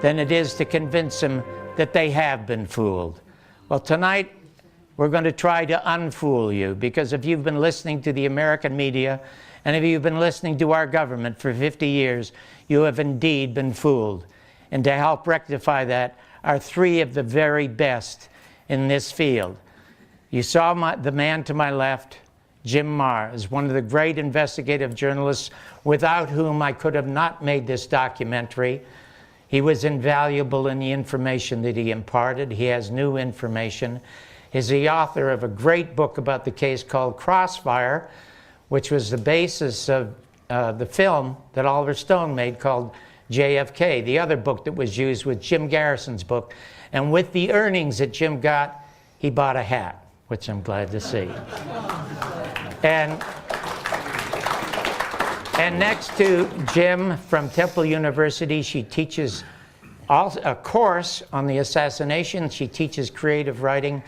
than it is to convince them that they have been fooled. Well, tonight we're going to try to unfool you, because if you've been listening to the American media and if you've been listening to our government for 50 years, you have indeed been fooled. And to help rectify that are three of the very best in this field. You saw the man to my left, Jim Marr, is one of the great investigative journalists without whom I could have not made this documentary. He was invaluable in the information that he imparted. He has new information. He's the author of a great book about the case called Crossfire, which was the basis of the film that Oliver Stone made called JFK. The other book that was used was Jim Garrison's book. And with the earnings that Jim got, he bought a hat, which I'm glad to see. And next to Jim from Temple University, she teaches a course on the assassination. She teaches creative writing,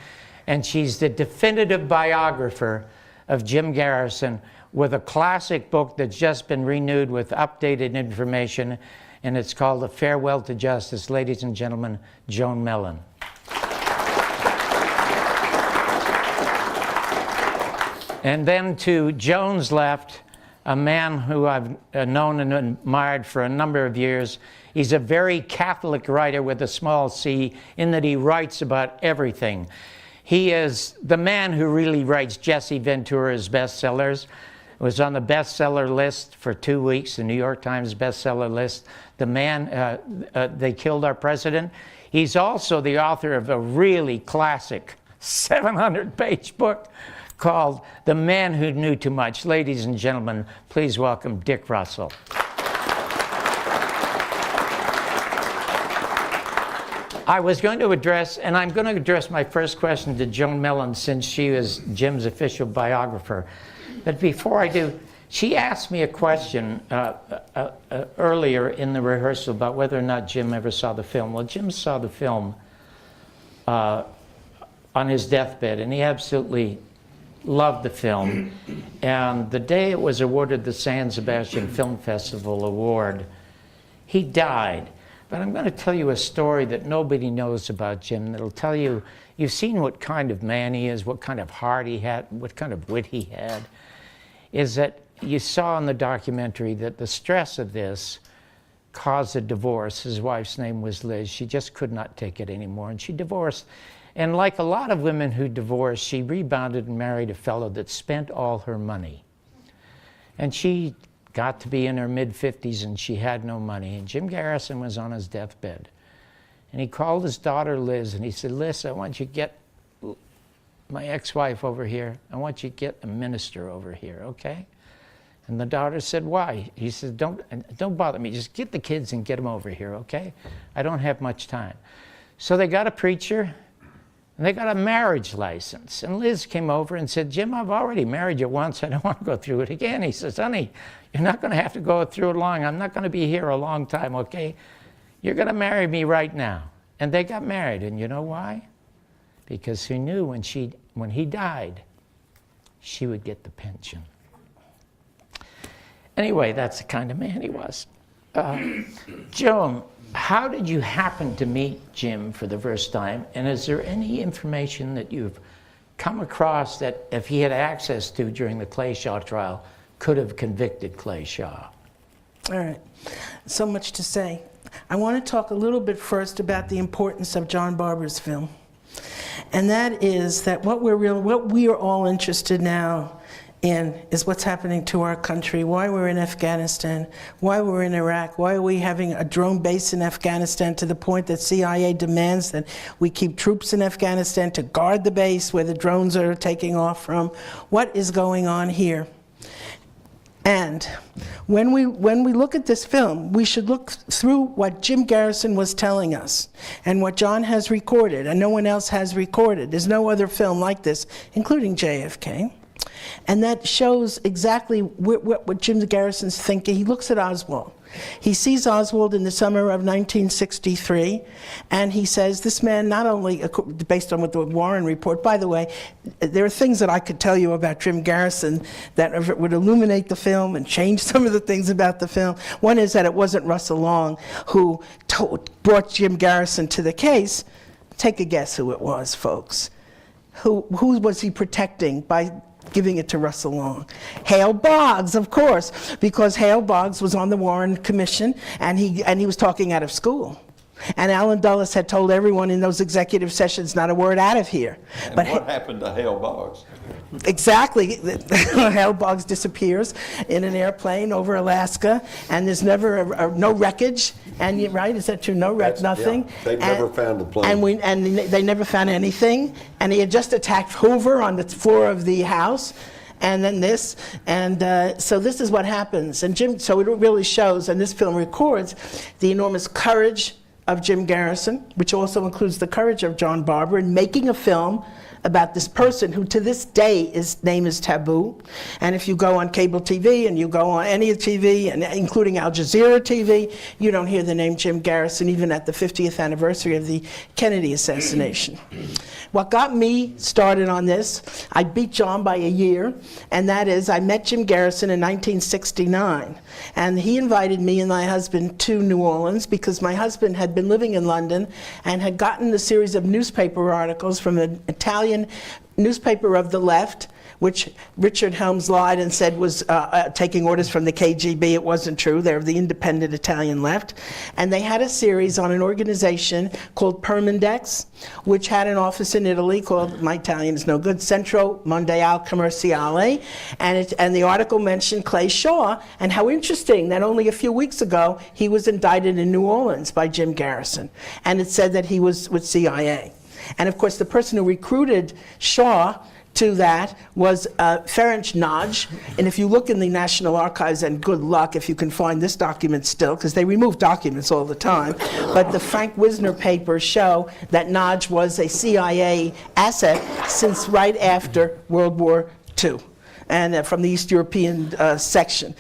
and she's the definitive biographer of Jim Garrison with a classic book that's just been renewed with updated information, and it's called A Farewell to Justice. Ladies and gentlemen, Joan Mellon. And then to Joan's left, a man who I've known and admired for a number of years. He's a very Catholic writer with a small c, in that he writes about everything. He is the man who really writes Jesse Ventura's bestsellers. It was on the bestseller list for 2 weeks, the New York Times bestseller list. The man, They Killed Our President. He's also the author of a really classic 700-page book called The Man Who Knew Too Much. Ladies and gentlemen, please welcome Dick Russell. I was going to address, and I'm going to address my first question to Joan Mellon, since she was Jim's official biographer. But before I do, she asked me a question earlier in the rehearsal about whether or not Jim ever saw the film. Well, Jim saw the film on his deathbed, and he absolutely loved the film. And the day it was awarded the San Sebastian Film Festival Award, he died. But I'm going to tell you a story that nobody knows about Jim that'll tell you, you've seen what kind of man he is, what kind of heart he had, what kind of wit he had, is that you saw in the documentary that the stress of this caused a divorce. His wife's name was Liz. She just could not take it anymore, and she divorced. And like a lot of women who divorced, she rebounded and married a fellow that spent all her money. And she got to be in her mid-50s and she had no money. And Jim Garrison was on his deathbed. And he called his daughter Liz and he said, Liz, I want you to get my ex-wife over here. I want you to get a minister over here, okay? And the daughter said, why? He said, don't bother me. Just get the kids and get them over here, okay? I don't have much time. So they got a preacher. And they got a marriage license. And Liz came over and said, Jim, I've already married you once. I don't want to go through it again. He says, honey, you're not going to have to go through it long. I'm not going to be here a long time, okay? You're going to marry me right now. And they got married. And you know why? Because he knew when he died, she would get the pension. Anyway, that's the kind of man he was. Joan, how did you happen to meet Jim for the first time? And is there any information that you've come across that, if he had access to during the Clay Shaw trial, could have convicted Clay Shaw? All right, so much to say. I want to talk a little bit first about the importance of John Barber's film. And that is that what we are all interested now in is what's happening to our country, why we're in Afghanistan, why we're in Iraq, why are we having a drone base in Afghanistan to the point that CIA demands that we keep troops in Afghanistan to guard the base where the drones are taking off from. What is going on here? And when we look at this film, we should look through what Jim Garrison was telling us and what John has recorded and no one else has recorded. There's no other film like this, including JFK. And that shows exactly what Jim Garrison's thinking. He looks at Oswald. He sees Oswald in the summer of 1963, and he says, this man not only, based on what the Warren report, by the way, there are things that I could tell you about Jim Garrison that would illuminate the film and change some of the things about the film. One is that it wasn't Russell Long who brought Jim Garrison to the case. Take a guess who it was, folks. Who was he protecting by giving it to Russell Long? Hale Boggs, of course, because Hale Boggs was on the Warren Commission, and he was talking out of school. And Allen Dulles had told everyone in those executive sessions, not a word out of here. And but what happened to Hale Boggs? Exactly. Hale Boggs disappears in an airplane over Alaska, and there's never no wreckage. And right, is that true? No wreck, nothing. Yeah, they never found the plane. And they never found anything. And he had just attacked Hoover on the floor of the House. And then this, and so this is what happens. And Jim, so it really shows, and this film records the enormous courage of Jim Garrison, which also includes the courage of John Barber in making a film about this person who to this day his name is taboo. And if you go on cable TV and you go on any TV, and including Al Jazeera TV, you don't hear the name Jim Garrison even at the 50th anniversary of the Kennedy assassination. What got me started on this, I beat John by a year, and that is I met Jim Garrison in 1969. And he invited me and my husband to New Orleans because my husband had been living in London and had gotten a series of newspaper articles from an Italian newspaper of the left, which Richard Helms lied and said was taking orders from the KGB. It wasn't true. They're the independent Italian left. And they had a series on an organization called Permindex, which had an office in Italy called, my Italian is no good, Centro Mondiale Commerciale. And the article mentioned Clay Shaw, and how interesting that only a few weeks ago he was indicted in New Orleans by Jim Garrison. And it said that he was with CIA. And of course, the person who recruited Shaw to that was Ferenc Nagy. And if you look in the National Archives, and good luck if you can find this document still, because they remove documents all the time, but the Frank Wisner papers show that Nagy was a CIA asset since right after World War II. And from the East European section.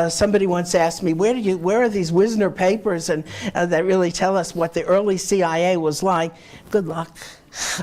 Somebody once asked me, where are these Wisner papers and that really tell us what the early CIA was like? Good luck.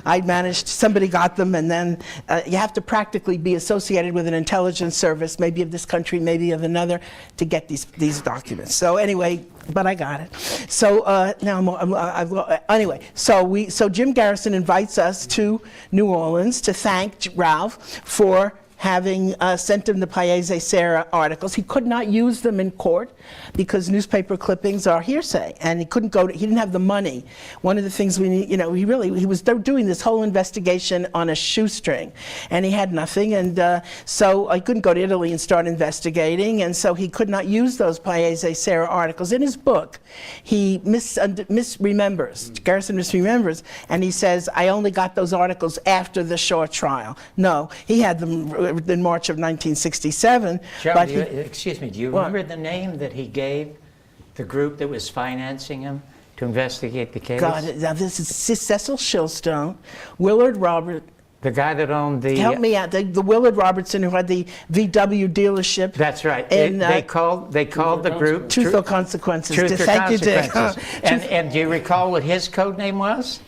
I managed, somebody got them, and then you have to practically be associated with an intelligence service, maybe of this country, maybe of another, to get these documents. So anyway, but I got it. So now anyway, so Jim Garrison invites us to New Orleans to thank Ralph for having sent him the Paese Serra articles. He could not use them in court because newspaper clippings are hearsay, and he couldn't go to, he didn't have the money. One of the things we need, he was doing this whole investigation on a shoestring, and he had nothing, and so I couldn't go to Italy and start investigating, and so he could not use those Paese Serra articles. In his book, he misremembers, Garrison misremembers, and he says, I only got those articles after the Shaw trial. No, he had them in March of 1967. Joe, but excuse me, do you remember the name that he gave the group that was financing him to investigate the case? God, now this is Cecil Shilstone, Willard Robert. The guy that owned the... Help me out. The Willard Robertson who had the VW dealership. That's right. They called the group... Truth or Consequences. Truth or Thank Consequences. You, Dick. And do you recall what his code name was?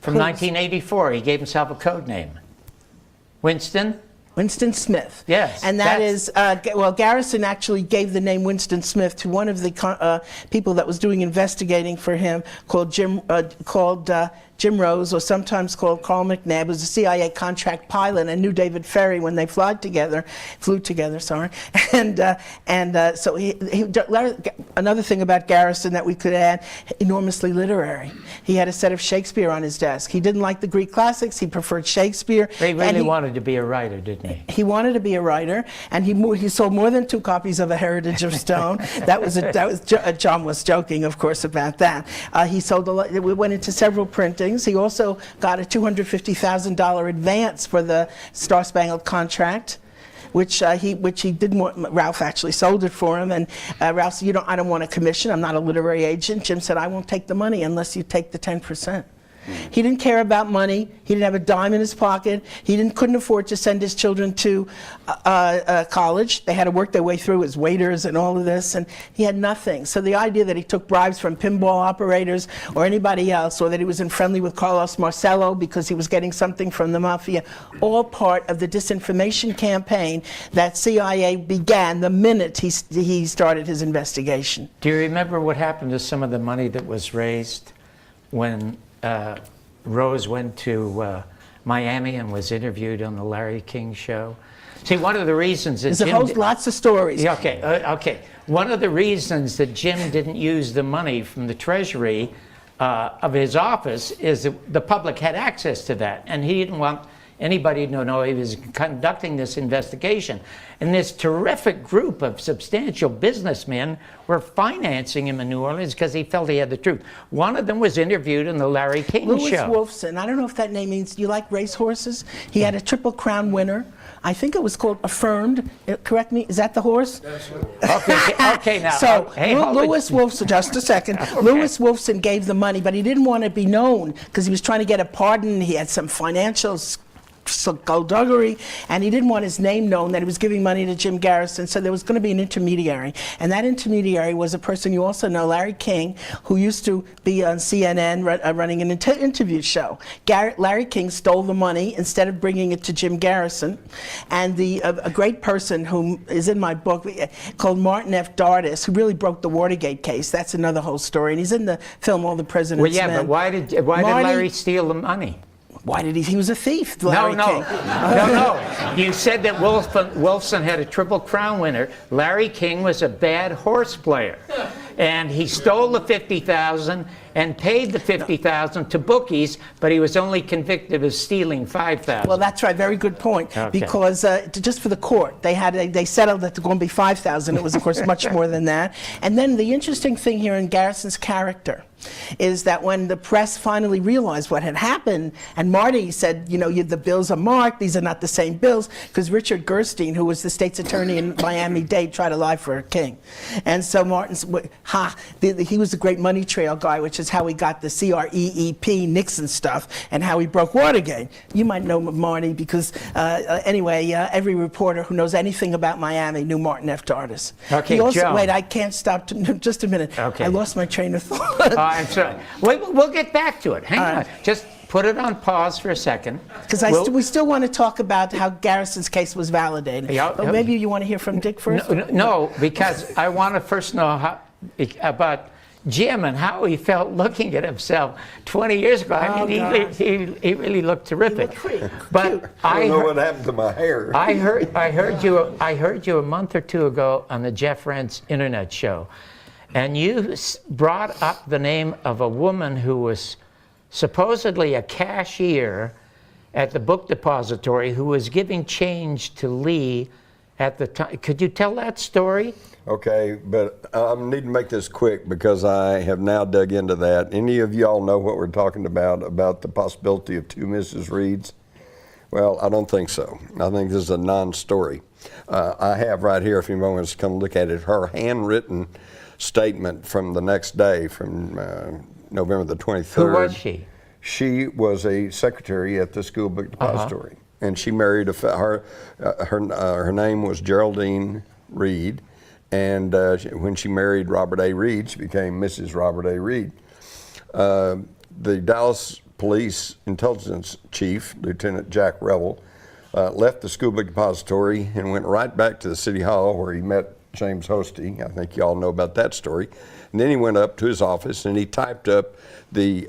From 1984, he gave himself a code name. Winston Smith. Yes. And that is, well, Garrison actually gave the name Winston Smith to one of the people that was doing investigating for him called Jim Rose, or sometimes called Carl McNabb, was a CIA contract pilot and knew David Ferry when they flew together, sorry. And so another thing about Garrison that we could add, enormously literary. He had a set of Shakespeare on his desk. He didn't like the Greek classics, he preferred Shakespeare. He really wanted to be a writer, didn't he? He wanted to be a writer, and he sold more than 2 copies of A Heritage of Stone. John was joking, of course, about that. He sold a lot. We went into several printings. He also got a $250,000 advance for the Star Spangled Contract, which he didn't want. Ralph actually sold it for him, and Ralph said, I don't want a commission. I'm not a literary agent. Jim said, I won't take the money unless you take the 10%. He didn't care about money. He didn't have a dime in his pocket. He couldn't afford to send his children to college. They had to work their way through as waiters and all of this, and he had nothing. So the idea that he took bribes from pinball operators or anybody else, or that he was friendly with Carlos Marcello because he was getting something from the mafia, all part of the disinformation campaign that CIA began the minute he started his investigation. Do you remember what happened to some of the money that was raised when Rose went to Miami and was interviewed on the Larry King show? See, one of the reasons that There's lots of stories. Yeah, okay. One of the reasons that Jim didn't use the money from the Treasury of his office is that the public had access to that, and he didn't want anybody to know he was conducting this investigation. And this terrific group of substantial businessmen were financing him in New Orleans because he felt he had the truth. One of them was interviewed in the Larry King Louis show. Wolfson, I don't know if that name means, do you like racehorses? He had a Triple Crown winner. I think it was called Affirmed. Correct me, is that the horse? Okay, now. So, hey, Louis Wolfson, just a second. Okay. Louis Wolfson gave the money, but he didn't want to be known because he was trying to get a pardon. He had some financial skullduggery, and he didn't want his name known that he was giving money to Jim Garrison, so there was going to be an intermediary. And that intermediary was a person you also know, Larry King, who used to be on CNN running an interview show. Larry King stole the money instead of bringing it to Jim Garrison. And a great person who is in my book called Martin F. Dardis, who really broke the Watergate case. That's another whole story. And he's in the film All the President's Men. Well, yeah, but why did Larry steal the money? Why did he was a thief, Larry King. No. You said that Wolfson had a Triple Crown winner. Larry King was a bad horse player. And he stole the $50,000 and paid the $50,000 to bookies, but he was only convicted of stealing $5,000. Well, that's right. Very good point. Okay. Because just for the court, they settled that it's going to be $5,000. It was, of course, much more than that. And then the interesting thing here in Garrison's character is that when the press finally realized what had happened, and Marty said, you know, the bills are marked, these are not the same bills, because Richard Gerstein, who was the state's attorney in Miami-Dade, tried to lie for King. And so Martin's, he was a great money trail guy, which is how he got the CREEP Nixon stuff and how he broke Watergate. You might know Marty because, anyway, every reporter who knows anything about Miami knew Martin F. Dardis. Okay, he also, Joe. wait, I can't stop, just a minute. Okay. I lost my train of thought. I'm sorry. We'll get back to it. Hang on. Just put it on pause for a second. Because we still want to talk about how Garrison's case was validated. But maybe you want to hear from Dick first? No, because I want to first know about Jim and how he felt looking at himself 20 years ago. I mean, he really looked terrific. But I don't know what happened to my hair. I heard you a month or two ago on the Jeff Rentz internet show. And you brought up the name of a woman who was supposedly a cashier at the book depository who was giving change to Lee at the time. Could you tell that story? Okay, but I need to make this quick because I have now dug into that. Any of y'all know what we're talking about the possibility of two Mrs. Reeds? Well, I don't think so. I think this is a non-story. I have right here, if anyone wants to come look at it, her handwritten statement from the next day, from November the 23rd. Who was she? She was a secretary at the school book depository, and she married her name was Geraldine Reed, and when she married Robert A. Reed, she became Mrs. Robert A. Reed. The Dallas Police Intelligence Chief, Lieutenant Jack Revel, left the school book depository and went right back to the City Hall where he met James Hosty. I think you all know about that story. And then he went up to his office and he typed up the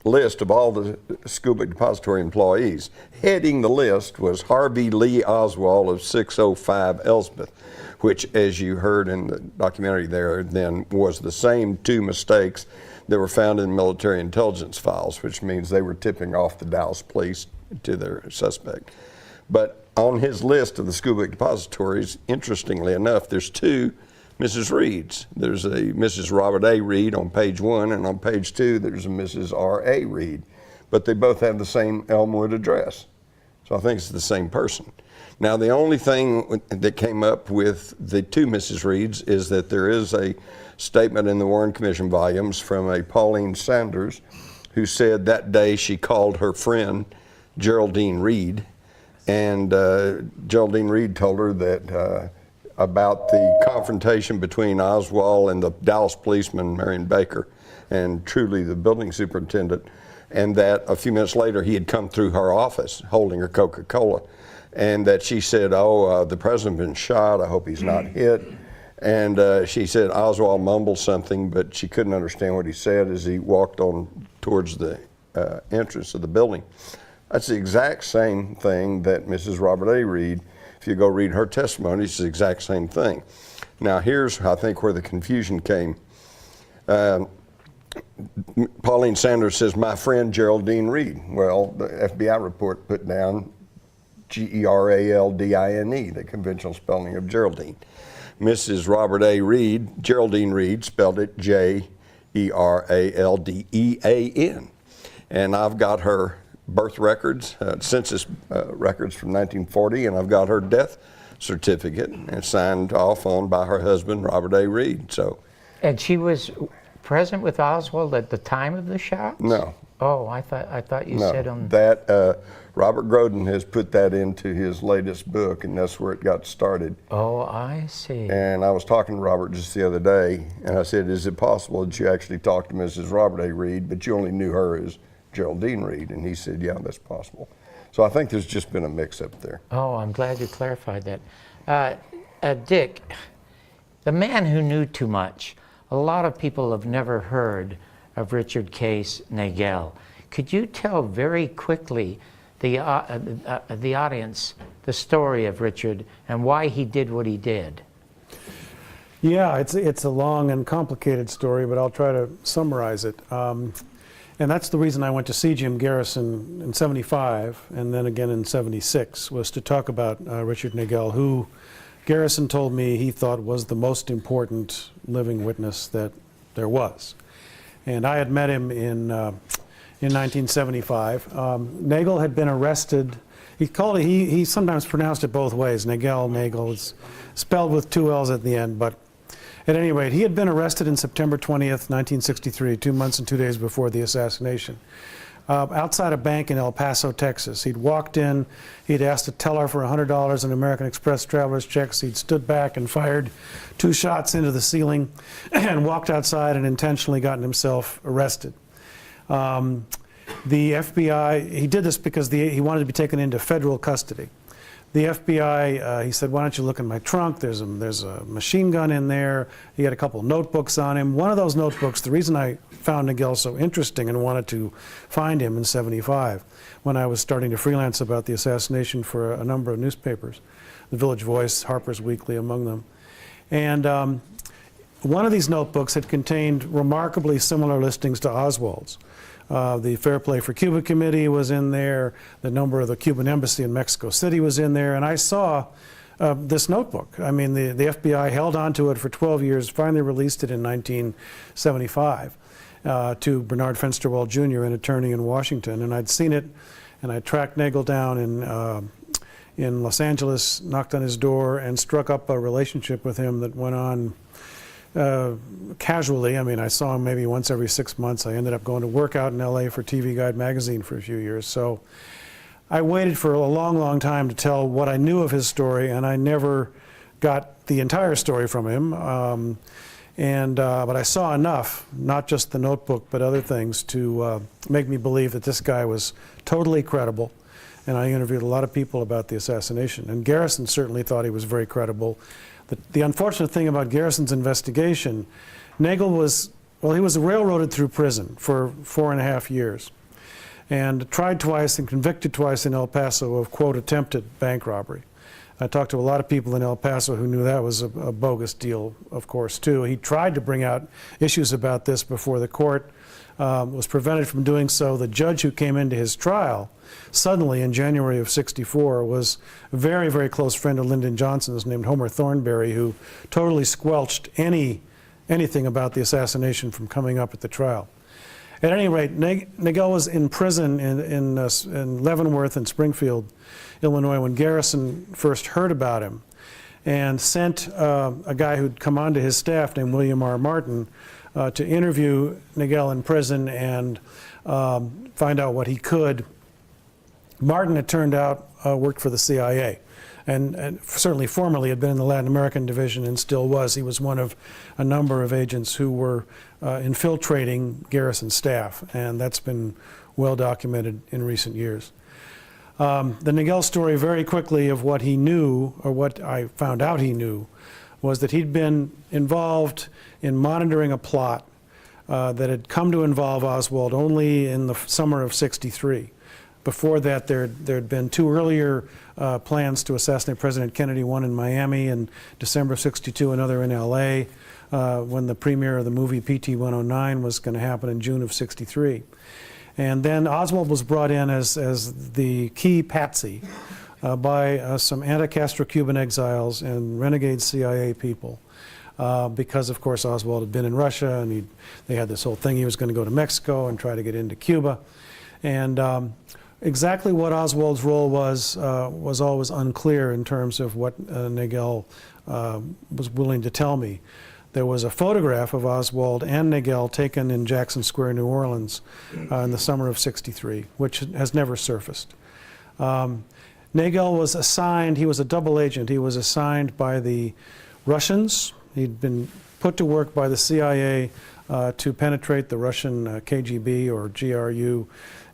list of all the school book depository employees. Heading the list was Harvey Lee Oswald of 605 Elsbeth, which, as you heard in the documentary there, then was the same two mistakes that were found in military intelligence files, which means they were tipping off the Dallas police to their suspect. But on his list of the school book depositories, interestingly enough, there's two Mrs. Reeds. There's a Mrs. Robert A. Reed on page 1, and on page 2 there's a Mrs. R.A. Reed. But they both have the same Elmwood address. So I think it's the same person. Now the only thing that came up with the two Mrs. Reeds is that there is a statement in the Warren Commission volumes from a Pauline Sanders, who said that day she called her friend Geraldine Reed, and Geraldine Reed told her that about the confrontation between Oswald and the Dallas policeman, Marion Baker, and Truly, the building superintendent, and that a few minutes later he had come through her office holding her Coca-Cola, and that she said, oh, the president's been shot, I hope he's not hit. And she said Oswald mumbled something, but she couldn't understand what he said as he walked on towards the entrance of the building. That's the exact same thing that Mrs. Robert A. Reed, if you go read her testimony, it's the exact same thing. Now here's, I think, where the confusion came. Pauline Sanders says, my friend Geraldine Reed. Well, the FBI report put down Geraldine, the conventional spelling of Geraldine. Mrs. Robert A. Reed, Geraldine Reed, spelled it Jeraldean. And I've got her birth records, census records from 1940, and I've got her death certificate, and signed off on by her husband, Robert A. Reed. So. And she was present with Oswald at the time of the shots? No. Oh, I thought you No, said on that Robert Groden has put that into his latest book, and that's where it got started. Oh, I see. And I was talking to Robert just the other day, and I said, is it possible that you actually talked to Mrs. Robert A. Reed, but you only knew her as Geraldine Reed? And he said, yeah, that's possible. So I think there's just been a mix-up there. Oh, I'm glad you clarified that. Dick, the man who knew too much. A lot of people have never heard of Richard Case Nagel. Could you tell very quickly the audience the story of Richard and why he did what he did? Yeah, it's a long and complicated story, but I'll try to summarize it. And that's the reason I went to see Jim Garrison in '75 and then again in '76, was to talk about Richard Nagel, who Garrison told me he thought was the most important living witness that there was. And I had met him in 1975. Nagel had been arrested. He sometimes pronounced it both ways, Nagel. It's spelled with two L's at the end, but at any rate, he had been arrested in September 20th, 1963, 2 months and 2 days before the assassination, outside a bank in El Paso, Texas. He'd walked in, he'd asked a teller for $100 in American Express traveler's checks. He'd stood back and fired 2 shots into the ceiling and walked outside and intentionally gotten himself arrested. The FBI, he did this because he wanted to be taken into federal custody. The FBI, he said, why don't you look in my trunk? There's a machine gun in there. He had a couple notebooks on him. One of those notebooks, the reason I found Nagel so interesting and wanted to find him in '75, when I was starting to freelance about the assassination for a number of newspapers, the Village Voice, Harper's Weekly among them. And one of these notebooks had contained remarkably similar listings to Oswald's. The Fair Play for Cuba Committee was in there, the number of the Cuban Embassy in Mexico City was in there, and I saw this notebook. I mean, the FBI held on to it for 12 years, finally released it in 1975 to Bernard Fensterwald Jr., an attorney in Washington, and I'd seen it, and I tracked Nagel down in Los Angeles, knocked on his door, and struck up a relationship with him that went on casually. I mean, I saw him maybe once every 6 months. I ended up going to work out in LA for TV Guide magazine for a few years. So I waited for a long, long time to tell what I knew of his story, and I never got the entire story from him. But I saw enough, not just the notebook, but other things, to make me believe that this guy was totally credible. And I interviewed a lot of people about the assassination. And Garrison certainly thought he was very credible. The unfortunate thing about Garrison's investigation, Nagel was, well, he was railroaded through prison for 4.5 years and tried twice and convicted twice in El Paso of, quote, attempted bank robbery. I talked to a lot of people in El Paso who knew that was a bogus deal, of course, too. He tried to bring out issues about this before the court, was prevented from doing so. The judge who came into his trial suddenly in January of '64 was a very, very close friend of Lyndon Johnson's named Homer Thornberry, who totally squelched anything about the assassination from coming up at the trial. At any rate, Nagel was in prison in Leavenworth and Springfield, Illinois, when Garrison first heard about him and sent a guy who'd come onto his staff named William R. Martin to interview Nagel in prison and find out what he could. Martin, it turned out, worked for the CIA. And certainly formerly had been in the Latin American division and still was. He was one of a number of agents who were infiltrating Garrison staff, and that's been well documented in recent years. The Nagel story, very quickly, of what he knew, or what I found out he knew, was that he'd been involved in monitoring a plot that had come to involve Oswald only in the summer of '63. Before that, there'd been two earlier plans to assassinate President Kennedy, one in Miami in December of '62, another in LA, when the premiere of the movie PT 109 was going to happen in June of '63. And then Oswald was brought in as the key patsy by some anti-Castro Cuban exiles and renegade CIA people. Because, of course, Oswald had been in Russia, and they had this whole thing. He was going to go to Mexico and try to get into Cuba. And exactly what Oswald's role was always unclear in terms of what Nagel was willing to tell me. There was a photograph of Oswald and Nagel taken in Jackson Square, New Orleans, in the summer of '63, which has never surfaced. Nagel was assigned, he was a double agent. He was assigned by the Russians. He'd been put to work by the CIA to penetrate the Russian KGB or GRU.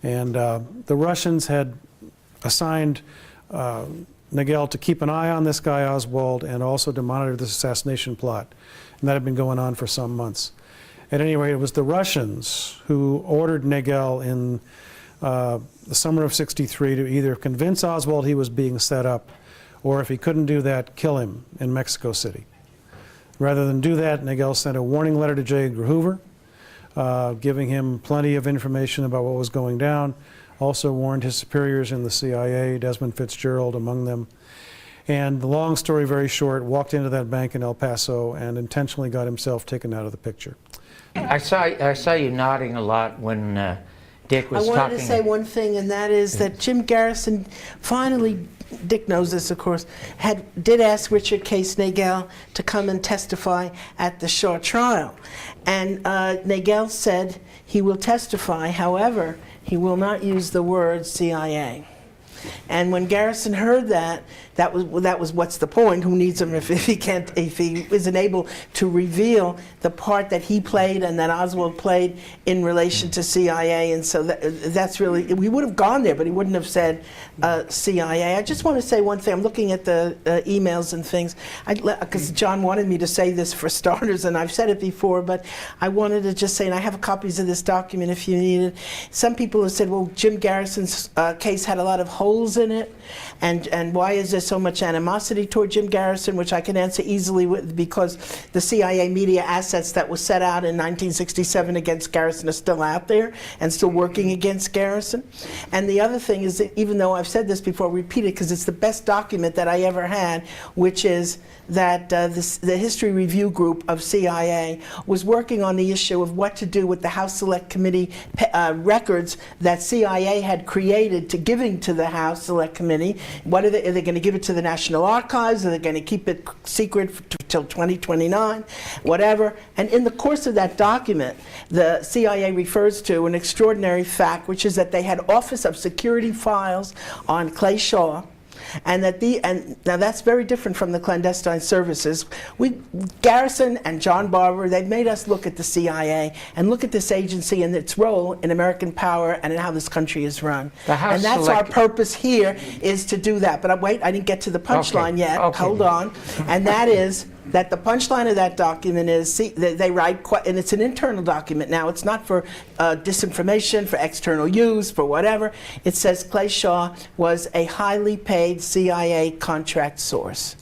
And the Russians had assigned Nagel to keep an eye on this guy Oswald and also to monitor this assassination plot. And that had been going on for some months. At any rate, it was the Russians who ordered Nagel in the summer of '63 to either convince Oswald he was being set up, or if he couldn't do that, kill him in Mexico City. Rather than do that, Nagel sent a warning letter to J. Edgar Hoover, giving him plenty of information about what was going down. Also warned his superiors in the CIA, Desmond Fitzgerald among them. And the long story very short, walked into that bank in El Paso and intentionally got himself taken out of the picture. I saw you nodding a lot when Dick was talking. I wanted to say one thing, and that is that Jim Garrison finally, Dick knows this, of course, did ask Richard Case Nagel to come and testify at the Shaw trial. And Nagel said he will testify, however, he will not use the word CIA. And when Garrison heard that, that was what's the point? Who needs him if he isn't able to reveal the part that he played and that Oswald played in relation to CIA? And so that's really, we would have gone there, but he wouldn't have said CIA. I just want to say one thing. I'm looking at the emails and things, because John wanted me to say this for starters, and I've said it before, but I wanted to just say, and I have copies of this document if you need it. Some people have said, well, Jim Garrison's case had a lot of holes in it, and why is there so much animosity toward Jim Garrison, which I can answer easily because the CIA media assets that was set out in 1967 against Garrison are still out there and still working against Garrison. And the other thing is that, even though I've said this before, I'll repeat it because it's the best document that I ever had, which is that the History Review Group of CIA was working on the issue of what to do with the House Select Committee records that CIA had created to giving to the House Select Committee. What are they going to give it to the National Archives? Are they going to keep it secret till 2029? Whatever. And in the course of that document, the CIA refers to an extraordinary fact, which is that they had Office of Security files on Clay Shaw. And now that's very different from the clandestine services. Garrison and John Barber, they've made us look at the CIA and look at this agency and its role in American power and in how this country is run. And that's our purpose here, is to do that. But wait, I didn't get to the punchline yet. Okay. Hold on. And that is that the punchline of that document is, they write, and it's an internal document now, it's not for disinformation, for external use, for whatever. It says Clay Shaw was a highly paid CIA contract source.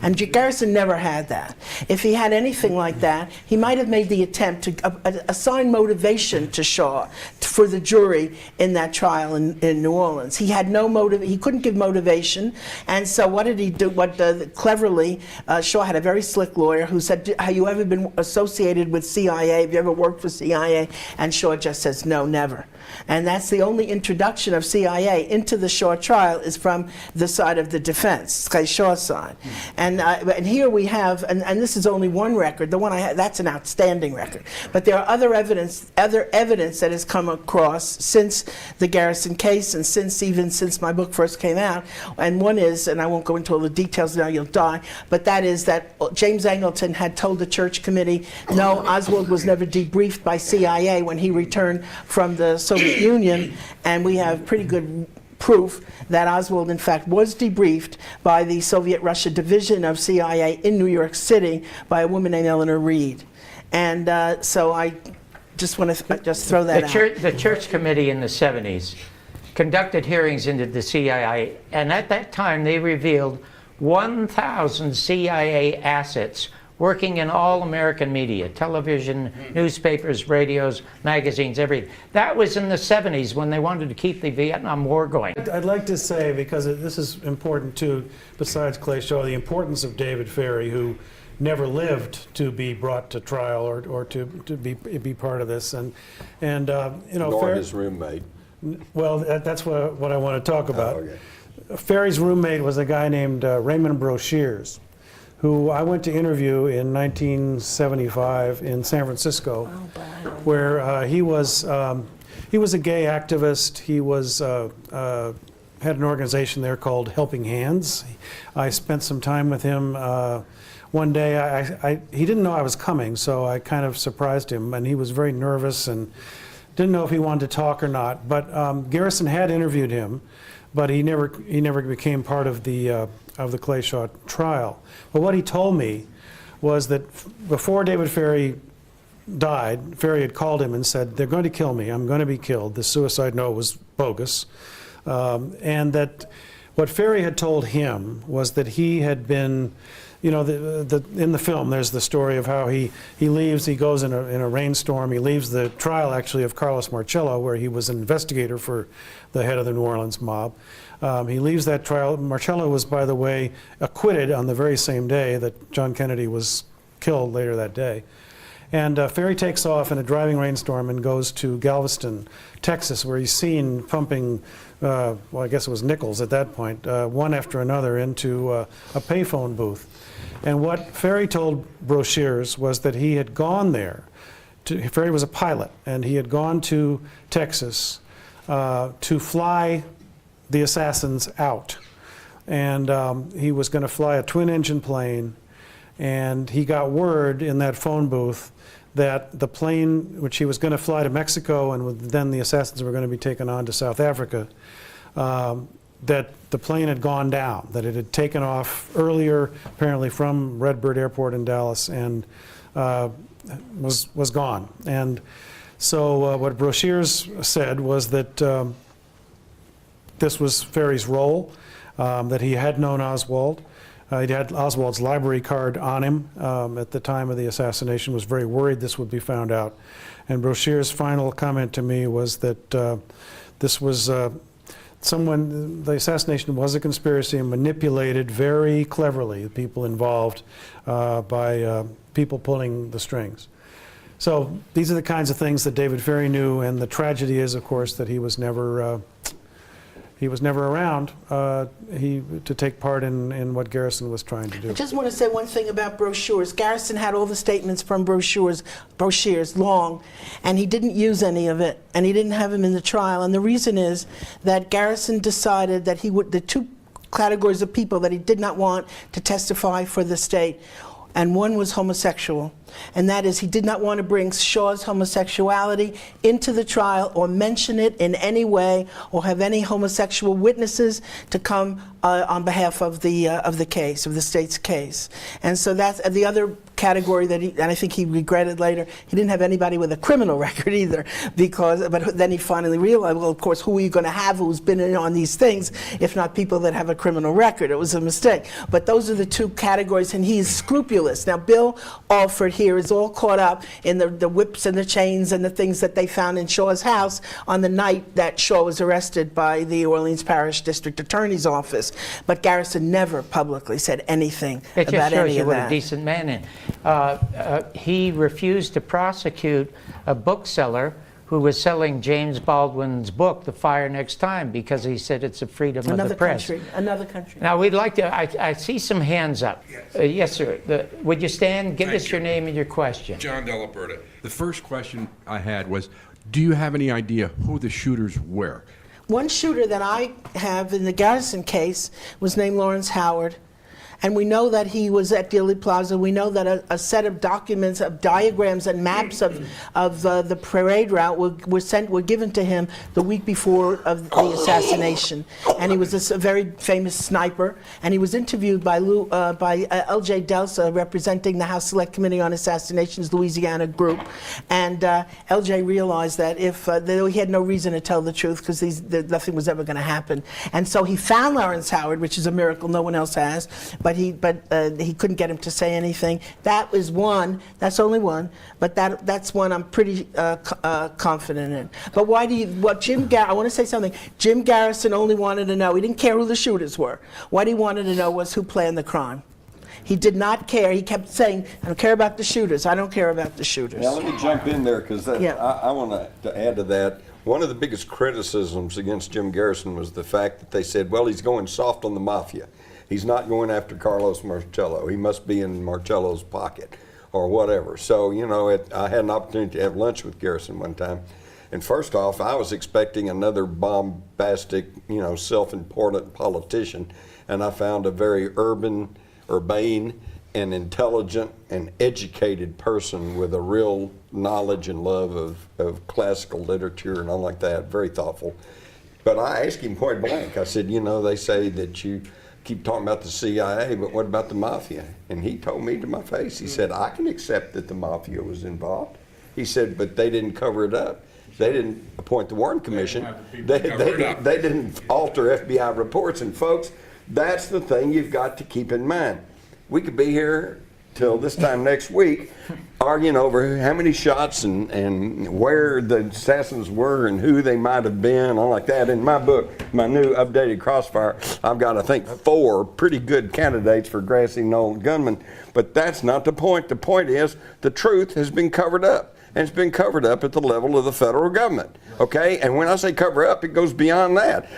And Garrison never had that. If he had anything like that, he might have made the attempt to assign motivation to Shaw for the jury in that trial in New Orleans. He had no motive. He couldn't give motivation. And so what did he do? Cleverly, Shaw had a very slick lawyer who said, have you ever been associated with CIA? Have you ever worked for CIA? And Shaw just says, no, never. And that's the only introduction of CIA into the Shaw trial, is from the side of the defense, Clay Shaw's side. And here we have, and this is only one record, the one I had, that's an outstanding record. But there are other evidence that has come across since the Garrison case and since my book first came out. And one is, and I won't go into all the details now, you'll die, but that is that James Angleton had told the church committee, no, Oswald was never debriefed by CIA when he returned from the Soviet Union, and we have pretty good proof that Oswald, in fact, was debriefed by the Soviet-Russia division of CIA in New York City by a woman named Eleanor Reed. And so I just want to just throw that out. The church committee in the 70s conducted hearings into the CIA, and at that time they revealed 1,000 CIA assets working in all American media, television, newspapers, radios, magazines, everything. That was in the 70s when they wanted to keep the Vietnam War going. I'd like to say, because this is important too, besides Clay Shaw, the importance of David Ferrie, who never lived to be brought to trial or to be part of this. And you know, Nor his roommate. Well, that's what I want to talk about. Oh, okay. Ferrie's roommate was a guy named Raymond Broshears, who I went to interview in 1975 in San Francisco, where he was a gay activist. He was had an organization there called Helping Hands. I spent some time with him. One day, he didn't know I was coming, so I kind of surprised him, and he was very nervous and didn't know if he wanted to talk or not. But Garrison had interviewed him, but he never became part of the Clay Shaw trial. But what he told me was that before David Ferrie died, Ferrie had called him and said, "They're going to kill me. I'm going to be killed." The suicide note was bogus, and that what Ferrie had told him was that he had been, you know, in the film there's the story of how he leaves, he goes in a rainstorm, he leaves the trial actually of Carlos Marcello, where he was an investigator for the head of the New Orleans mob. He leaves that trial. Marcello was, by the way, acquitted on the very same day that John Kennedy was killed later that day. And Ferrie takes off in a driving rainstorm and goes to Galveston, Texas, where he's seen pumping, well, I guess it was nickels at that point, one after another into a payphone booth. And what Ferrie told Broshears was that he had gone there. Ferrie was a pilot, and he had gone to Texas to fly the assassins out. And he was going to fly a twin-engine plane, and he got word in that phone booth that the plane, which he was going to fly to Mexico, and then the assassins were going to be taken on to South Africa, that the plane had gone down, that it had taken off earlier, apparently from Redbird Airport in Dallas, and was gone. And so what Broshears said was that this was Ferrie's role, that he had known Oswald. He had Oswald's library card on him at the time of the assassination, was very worried this would be found out. And Broshears' final comment to me was that this was the assassination was a conspiracy and manipulated very cleverly, the people involved, by people pulling the strings. So these are the kinds of things that David Ferrie knew, and the tragedy is, of course, that he was never around to take part in what Garrison was trying to do. I just want to say one thing about Broshears. Garrison had all the statements from Broshears long, and he didn't use any of it, and he didn't have him in the trial. And the reason is that Garrison decided that the two categories of people that he did not want to testify for the state, and one was homosexual. And that is, he did not want to bring Shaw's homosexuality into the trial or mention it in any way or have any homosexual witnesses to come on behalf of the case, of the state's case. And so that's the other category that and I think he regretted later, he didn't have anybody with a criminal record either, but then he finally realized, well, of course, who are you going to have who's been in on these things if not people that have a criminal record? It was a mistake. But those are the two categories, and he's scrupulous. Now, Bill Alford here is all caught up in the whips and the chains and the things that they found in Shaw's house on the night that Shaw was arrested by the Orleans Parish District Attorney's Office. But Garrison never publicly said anything about any of that. It just shows you what a decent man is. He refused to prosecute a bookseller who was selling James Baldwin's book, The Fire Next Time, because he said it's a freedom of the press. Another country. Now, we'd like to, I see some hands up. Yes, sir. Would you stand? Give us your name and your question. John Delaperta. The first question I had was, do you have any idea who the shooters were? One shooter that I have in the Garrison case was named Lawrence Howard. And we know that he was at Dealey Plaza. We know that a set of documents, of diagrams and maps of the parade route were given to him the week before of the assassination. And he was a very famous sniper. And he was interviewed by L.J. Delsa, representing the House Select Committee on Assassinations, Louisiana group. And L.J. realized that he had no reason to tell the truth because nothing was ever going to happen. And so he found Lawrence Howard, which is a miracle no one else has. But he couldn't get him to say anything. That is one. That's only one. But that's one I'm pretty confident in. But why do you? I want to say something. Jim Garrison only wanted to know. He didn't care who the shooters were. What he wanted to know was who planned the crime. He did not care. He kept saying, "I don't care about the shooters. I don't care about the shooters." Now let me jump in there because I want to add to that. One of the biggest criticisms against Jim Garrison was the fact that they said, "Well, he's going soft on the mafia. He's not going after Carlos Marcello. He must be in Marcello's pocket or whatever." So, I had an opportunity to have lunch with Garrison one time. And first off, I was expecting another bombastic, self-important politician. And I found a very urbane, and intelligent and educated person with a real knowledge and love of classical literature and all like that. Very thoughtful. But I asked him point blank. I said, they say that you keep talking about the CIA, but what about the mafia? And he told me to my face, he said, I can accept that the mafia was involved. He said, but they didn't cover it up. They didn't appoint the Warren Commission. They didn't alter FBI reports. And folks, that's the thing you've got to keep in mind. We could be here till this time next week arguing over how many shots and where the assassins were and who they might have been, all like that. In my book, my new updated Crossfire, I've got, I think, 4 pretty good candidates for grassy knoll gunmen. But that's not the point. The point is the truth has been covered up. And it's been covered up at the level of the federal government. Okay? And when I say cover up, it goes beyond that.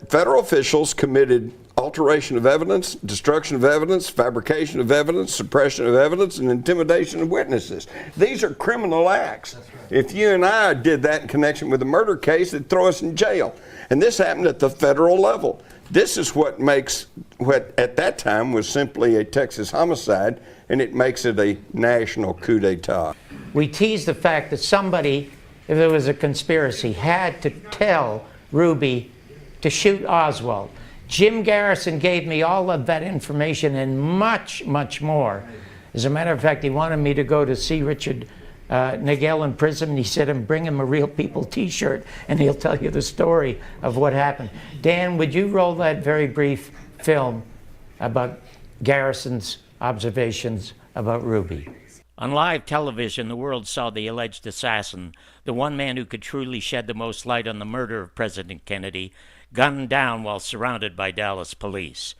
Federal officials committed alteration of evidence, destruction of evidence, fabrication of evidence, suppression of evidence, and intimidation of witnesses. These are criminal acts. Right. If you and I did that in connection with a murder case, it'd throw us in jail. And this happened at the federal level. This is what makes what at that time was simply a Texas homicide, and it makes it a national coup d'etat. We teased the fact that somebody, if there was a conspiracy, had to tell Ruby to shoot Oswald. Jim Garrison gave me all of that information and much, much more. As a matter of fact, he wanted me to go to see Richard Nagel in prison, and he said, bring him a Real People t-shirt, and he'll tell you the story of what happened. Dan, would you roll that very brief film about Garrison's observations about Ruby? On live television, the world saw the alleged assassin, the one man who could truly shed the most light on the murder of President Kennedy, gunned down while surrounded by Dallas police.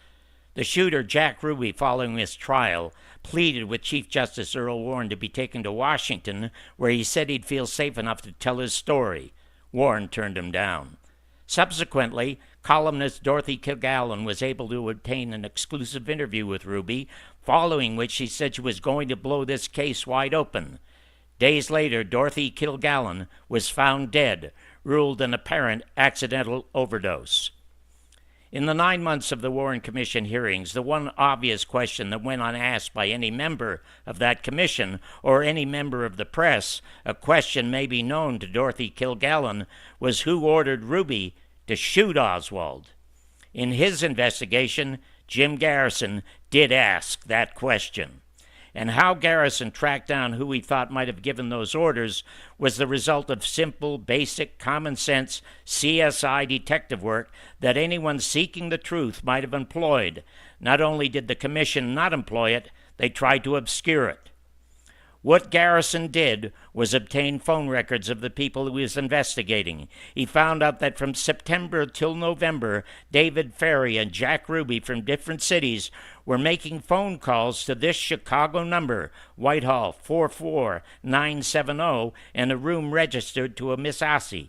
The shooter, Jack Ruby, following his trial, pleaded with Chief Justice Earl Warren to be taken to Washington, where he said he'd feel safe enough to tell his story. Warren turned him down. Subsequently, columnist Dorothy Kilgallen was able to obtain an exclusive interview with Ruby, following which she said she was going to blow this case wide open. Days later, Dorothy Kilgallen was found dead, ruled an apparent accidental overdose. In the 9 months of the Warren Commission hearings, the one obvious question that went unasked by any member of that commission or any member of the press, a question maybe known to Dorothy Kilgallen, was who ordered Ruby to shoot Oswald. In his investigation, Jim Garrison did ask that question. And how Garrison tracked down who he thought might have given those orders was the result of simple, basic, common-sense CSI detective work that anyone seeking the truth might have employed. Not only did the commission not employ it, they tried to obscure it. What Garrison did was obtain phone records of the people he was investigating. He found out that from September till November, David Ferry and Jack Ruby from different cities were making phone calls to this Chicago number, Whitehall 44970, and a room registered to a Miss Assey.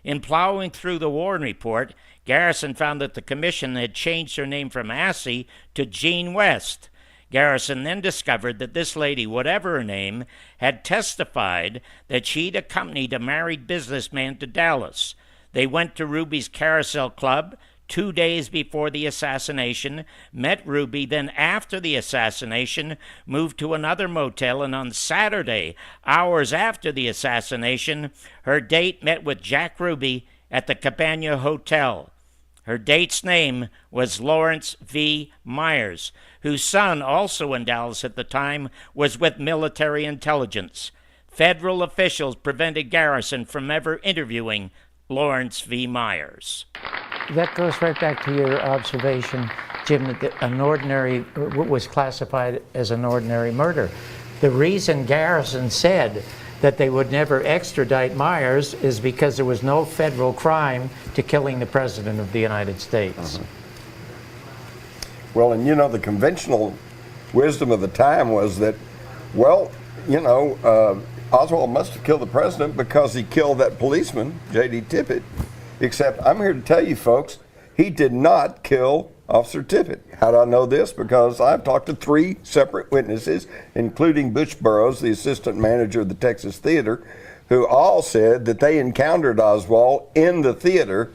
In plowing through the Warren Report, Garrison found that the commission had changed her name from Assey to Jean West. Garrison then discovered that this lady, whatever her name, had testified that she'd accompanied a married businessman to Dallas. They went to Ruby's Carousel Club 2 days before the assassination, met Ruby, then after the assassination, moved to another motel, and on Saturday, hours after the assassination, her date met with Jack Ruby at the Cabana Hotel. Her date's name was Lawrence V. Myers, whose son, also in Dallas at the time, was with military intelligence. Federal officials prevented Garrison from ever interviewing Lawrence V. Myers. That goes right back to your observation, Jim, that an ordinary, what was classified as an ordinary murder. The reason Garrison said that they would never extradite Myers is because there was no federal crime to killing the President of the United States. Well, and you know, the conventional wisdom of the time was that, well, you know, Oswald must have killed the president because he killed that policeman, J.D. Tippit. Except I'm here to tell you folks, he did not kill Officer Tippit. How do I know this? Because I've talked to 3 separate witnesses, including Butch Burroughs, the assistant manager of the Texas Theater, who all said that they encountered Oswald in the theater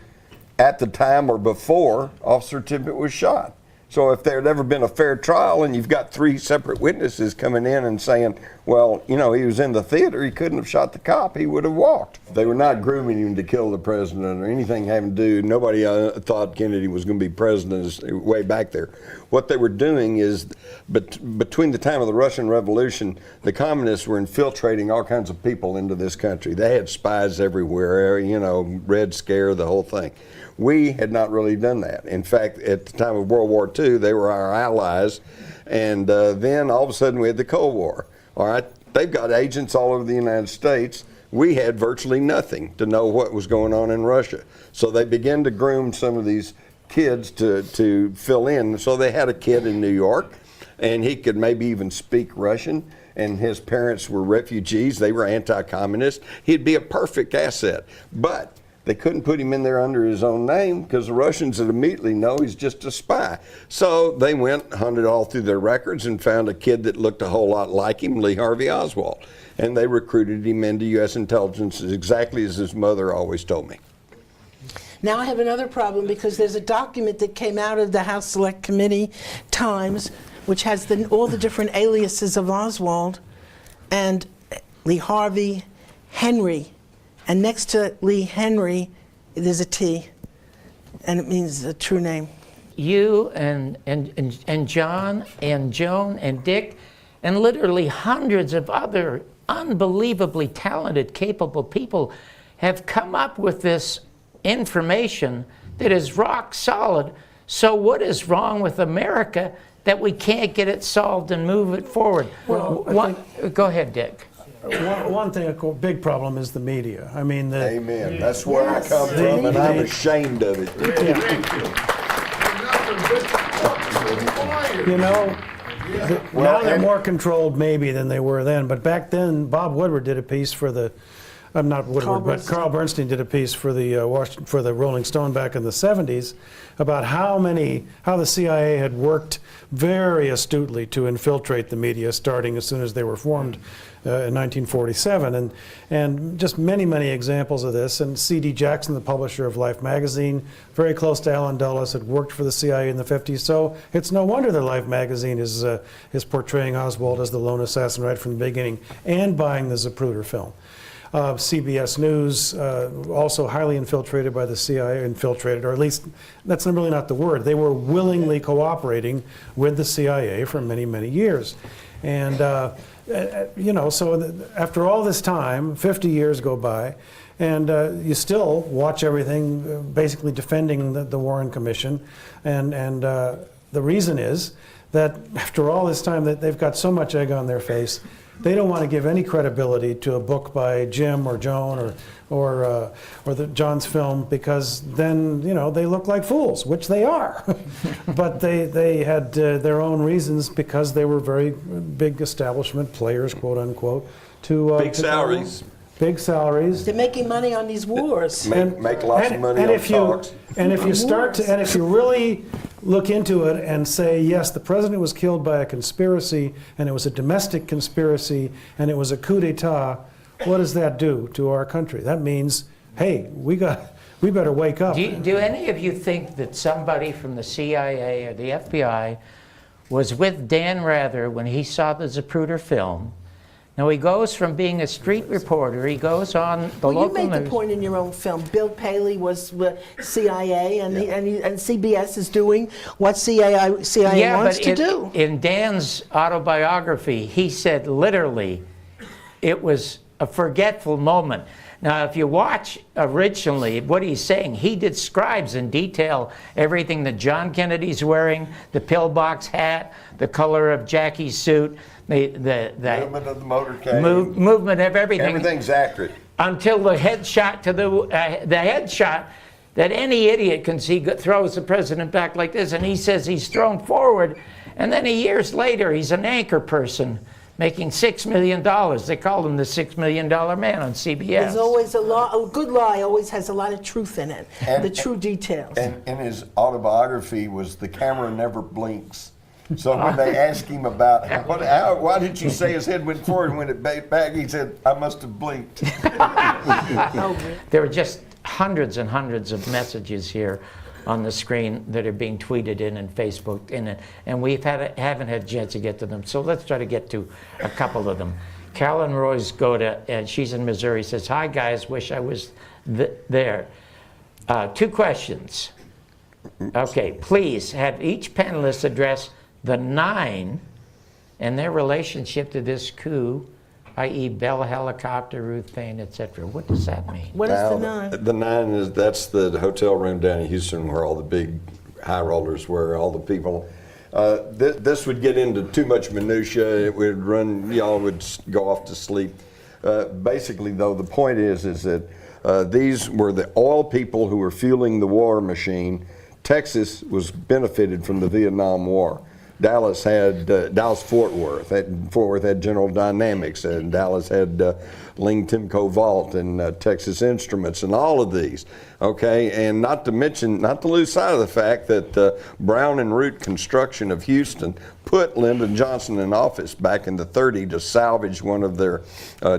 at the time or before Officer Tippit was shot. So if there had ever been a fair trial and you've got 3 separate witnesses coming in and saying, well, you know, he was in the theater, he couldn't have shot the cop, he would have walked. They were not grooming him to kill the president or anything having to do. Nobody thought Kennedy was going to be president way back there. What they were doing is, between the time of the Russian Revolution, the communists were infiltrating all kinds of people into this country. They had spies everywhere, you know, Red Scare, the whole thing. We had not really done that. In fact, at the time of World War II, they were our allies, and then all of a sudden we had the Cold War. All right, they've got agents all over the United States. We had virtually nothing to know what was going on in Russia. So they began to groom some of these kids to fill in. So they had a kid in New York, and he could maybe even speak Russian, and his parents were refugees. They were anti-communist. He'd be a perfect asset. But they couldn't put him in there under his own name because the Russians would immediately know he's just a spy. So they went, hunted all through their records and found a kid that looked a whole lot like him, Lee Harvey Oswald. And they recruited him into U.S. intelligence exactly as his mother always told me. Now I have another problem because there's a document that came out of the House Select Committee Times which has all the different aliases of Oswald and Lee Harvey, Henry. And next to Lee Henry, there's a T, and it means a true name. You and John and Joan and Dick and literally hundreds of other unbelievably talented, capable people have come up with this information that is rock solid. So what is wrong with America that we can't get it solved and move it forward? Well, Go ahead, Dick. One thing, a big problem is the media. I mean, Amen. That's where I come from, and I'm ashamed of it. You know, now they're more controlled maybe than they were then. But back then, Bob Woodward did a piece for the, not Woodward, but Carl Bernstein did a piece for the Rolling Stone back in the 70s about how the CIA had worked very astutely to infiltrate the media, starting as soon as they were formed in 1947, and just many examples of this. And C.D. Jackson, the publisher of Life magazine, very close to Allen Dulles, had worked for the CIA in the 50s. So it's no wonder that Life magazine is portraying Oswald as the lone assassin right from the beginning, and buying the Zapruder film. CBS News, also highly infiltrated by the CIA, or at least that's really not the word. They were willingly cooperating with the CIA for many years. And you know, so after all this time, 50 years go by, and you still watch everything basically defending the Warren Commission, and the reason is that after all this time that they've got so much egg on their face, they don't want to give any credibility to a book by Jim or Joan or John's film, because then, you know, they look like fools, which they are. But they had their own reasons, because they were very big establishment players, quote unquote, to Big salaries. Big salaries. They're making money on these wars. Make lots of money on talks. And if you really look into it and say, yes, the president was killed by a conspiracy, and it was a domestic conspiracy, and it was a coup d'etat, what does that do to our country? That means, hey, we better wake up. Do any of you think that somebody from the CIA or the FBI was with Dan Rather when he saw the Zapruder film? Now, he goes from being a street reporter, he goes on the local You made news. the point in your own film. Bill Paley was with CIA, and CBS is doing what CIA wants to do. In Dan's autobiography, he said literally, it was a forgetful moment. Now, if you watch originally what he's saying, he describes in detail everything that John Kennedy's wearing, the pillbox hat, the color of Jackie's suit, the Movement of the motorcade. movement of everything. Everything's accurate. Until the headshot to the headshot that any idiot can see throws the president back like this, and he says he's thrown forward, and then years later he's an anchor person making $6 million. They called him the $6 million man on CBS. There's always a good lie always has a lot of truth in it, the true details. And in his autobiography was the camera never blinks. So when they asked him about why did you say his head went forward and when it back, he said, I must have blinked. There are just hundreds and hundreds of messages here on the screen that are being tweeted in and Facebook in it, and we haven't had a chance to get to them. So let's try to get to a couple of them. Carolyn Royce Goda, and she's in Missouri, says, "Hi guys, wish I was there." 2 questions. Okay, please have each panelist address the 9 and their relationship to this coup, i.e. Bell Helicopter, Ruth Paine, etc. What does that mean? What is the 9? The 9 that's the hotel room down in Houston where all the big high rollers were, all the people. This would get into too much minutia. It would run, y'all would go off to sleep. Basically, though, the point is that these were the oil people who were fueling the war machine. Texas was benefited from the Vietnam War. Dallas had Fort Worth had General Dynamics, and Dallas had Ling Timco Vault and Texas Instruments and all of these. Okay, and not to lose sight of the fact that Brown and Root Construction of Houston put Lyndon Johnson in office back in the 30s to salvage one of their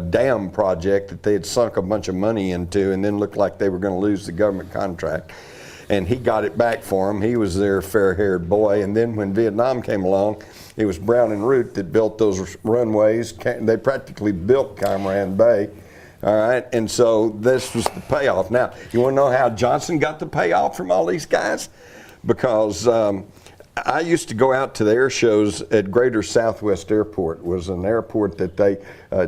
dam project that they had sunk a bunch of money into and then looked like they were going to lose the government contract. And he got it back for him. He was their fair-haired boy. And then when Vietnam came along, it was Brown and Root that built those runways. They practically built Camaran Bay. All right, and so this was the payoff. Now, you want to know how Johnson got the payoff from all these guys? Because I used to go out to the air shows at Greater Southwest Airport. It was an airport that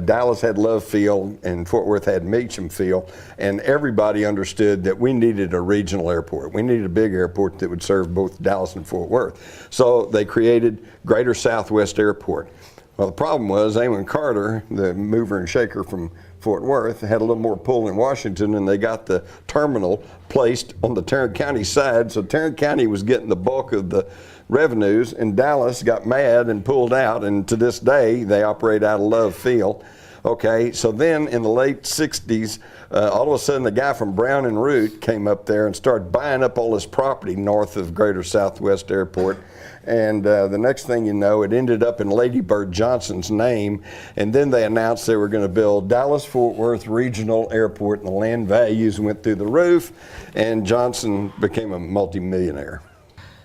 Dallas had Love Field and Fort Worth had Meacham Field, and everybody understood that we needed a regional airport. We needed a big airport that would serve both Dallas and Fort Worth. So they created Greater Southwest Airport. Well, the problem was Amon Carter, the mover and shaker from Fort Worth, had a little more pull in Washington, and they got the terminal placed on the Tarrant County side, so Tarrant County was getting the bulk of the revenues, and Dallas got mad and pulled out, and to this day they operate out of Love Field. Okay, so then in the late 60s, all of a sudden the guy from Brown and Root came up there and started buying up all this property north of Greater Southwest Airport. And the next thing you know, it ended up in Lady Bird Johnson's name, and then they announced they were going to build Dallas-Fort Worth Regional Airport, and the land values went through the roof, and Johnson became a multimillionaire.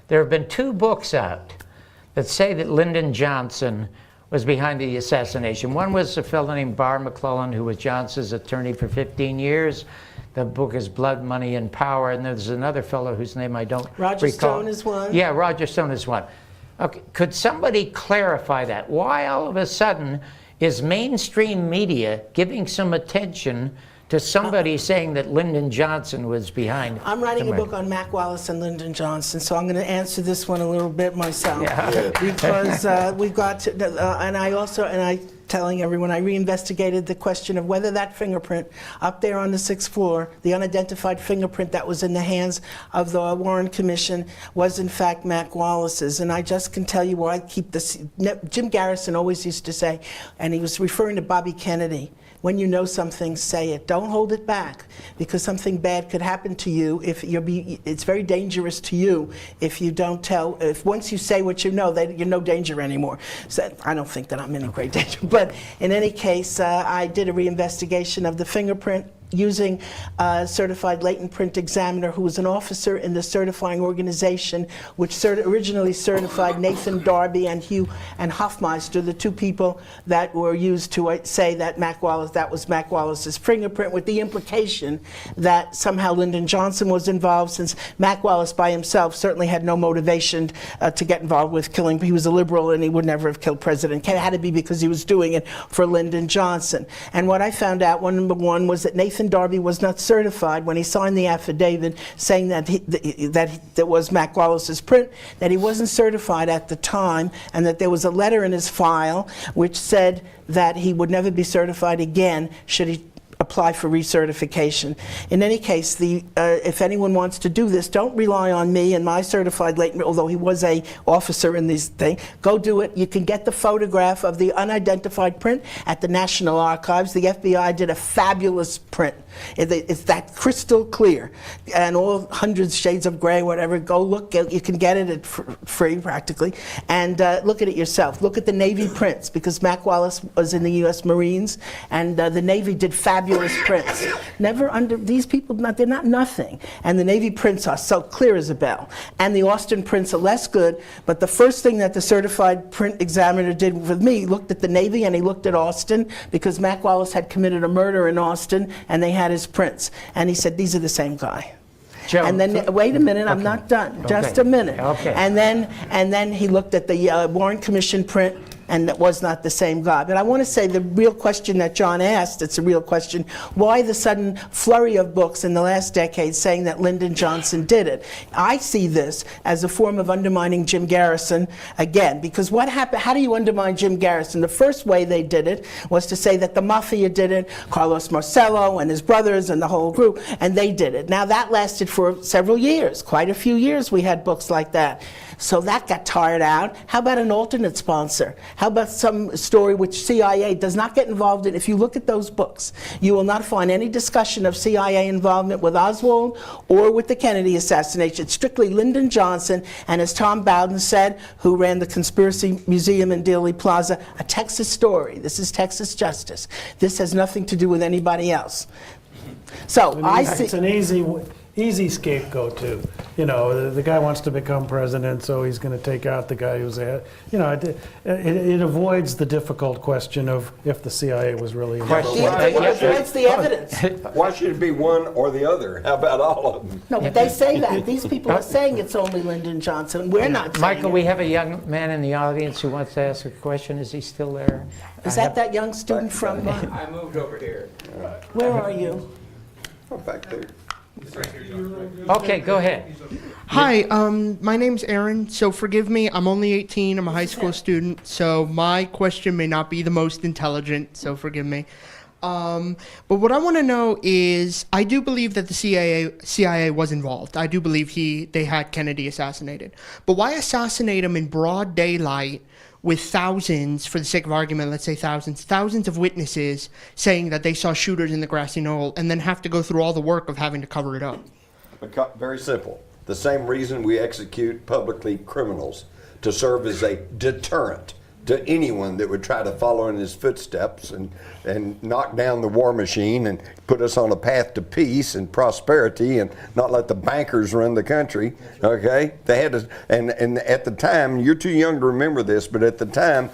There have been 2 books out that say that Lyndon Johnson was behind the assassination. One was a fellow named Barr McClellan, who was Johnson's attorney for 15 years. The book is Blood, Money, and Power. And there's another fellow whose name I don't Roger recall. Stone is one. Yeah, Roger Stone is one. Okay, could somebody clarify that? Why all of a sudden is mainstream media giving some attention to somebody saying that Lyndon Johnson was behind? I'm writing the a book on Mac Wallace and Lyndon Johnson, so I'm going to answer this one a little bit myself. Yeah. Because we've got to, and I telling everyone, I reinvestigated the question of whether that fingerprint up there on the 6th floor, the unidentified fingerprint that was in the hands of the Warren Commission, was in fact Mac Wallace's. And I just can tell you where I keep this. Jim Garrison always used to say, and he was referring to Bobby Kennedy, when you know something, say it. Don't hold it back, because something bad could happen to you if it's very dangerous to you if you don't tell. If once you say what you know, you're no danger anymore. So I don't think that I'm in great danger. But in any case, I did a reinvestigation of the fingerprint using a certified latent print examiner who was an officer in the certifying organization which originally certified Nathan Darby and Hugh and Hofmeister, the two people that were used to say that that was Mac Wallace's fingerprint, with the implication that somehow Lyndon Johnson was involved, since Mac Wallace by himself certainly had no motivation to get involved with killing. He was a liberal and he would never have killed President. It had to be because he was doing it for Lyndon Johnson. And what I found out, number one, was that Nathan Darby was not certified when he signed the affidavit saying that that was Mac Wallace's print, that he wasn't certified at the time, and that there was a letter in his file which said that he would never be certified again should he apply for recertification. In any case, if anyone wants to do this, don't rely on me and my certified latent, although he was a officer in this thing. Go do it. You can get the photograph of the unidentified print at the National Archives. The FBI did a fabulous print. It's that crystal clear, and all hundreds shades of gray, whatever. Go look. You can get it at free practically, and look at it yourself. Look at the Navy prints, because Mac Wallace was in the U.S. Marines, and the Navy did fabulous prints. Never under these people. They're not nothing. And the Navy prints are so clear as a bell, and the Austin prints are less good. But the first thing that the certified print examiner did with me, he looked at the Navy and he looked at Austin, because Mac Wallace had committed a murder in Austin, and they had his prints, and he said, these are the same guy. Joe, and then, wait a minute, I'm not done, just a minute. Okay. And then he looked at the Warren Commission print, and that was not the same guy. But I want to say the real question that John asked, it's a real question, why the sudden flurry of books in the last decade saying that Lyndon Johnson did it? I see this as a form of undermining Jim Garrison again, because what happened, how do you undermine Jim Garrison? The first way they did it was to say that the Mafia did it, Carlos Marcello and his brothers and the whole group, and they did it. Now that lasted for several years, quite a few years we had books like that. So that got tired out. How about an alternate sponsor? How about some story which CIA does not get involved in? If you look at those books, you will not find any discussion of CIA involvement with Oswald or with the Kennedy assassination. It's strictly Lyndon Johnson, and as Tom Bowden said, who ran the Conspiracy Museum in Dealey Plaza, a Texas story. This is Texas justice. This has nothing to do with anybody else. So I see. It's an easy scapegoat too. You know, the guy wants to become president, so he's going to take out the guy who's ahead. You know, it avoids the difficult question of if the CIA was really involved. What's the evidence? Why should it be one or the other? How about all of them? No, but they say that. These people are saying it's only Lyndon Johnson. We're not saying Michael, it. we have a young man in the audience who wants to ask a question. Is he still there? Is that young student from? I moved over here. Where are you? Oh, back there. Okay, go ahead. Hi, my name's Aaron, so forgive me, I'm only 18, I'm a high school student, so my question may not be the most intelligent, so forgive me. But what I want to know is, I do believe that the CIA was involved. I do believe they had Kennedy assassinated. But why assassinate him in broad daylight with thousands, for the sake of argument, let's say thousands of witnesses saying that they saw shooters in the grassy knoll, and then have to go through all the work of having to cover it up? Very simple. The same reason we execute publicly criminals, to serve as a deterrent to anyone that would try to follow in his footsteps and knock down the war machine and put us on a path to peace and prosperity and not let the bankers run the country. Okay? They had to, and at the time, you're too young to remember this, but at the time,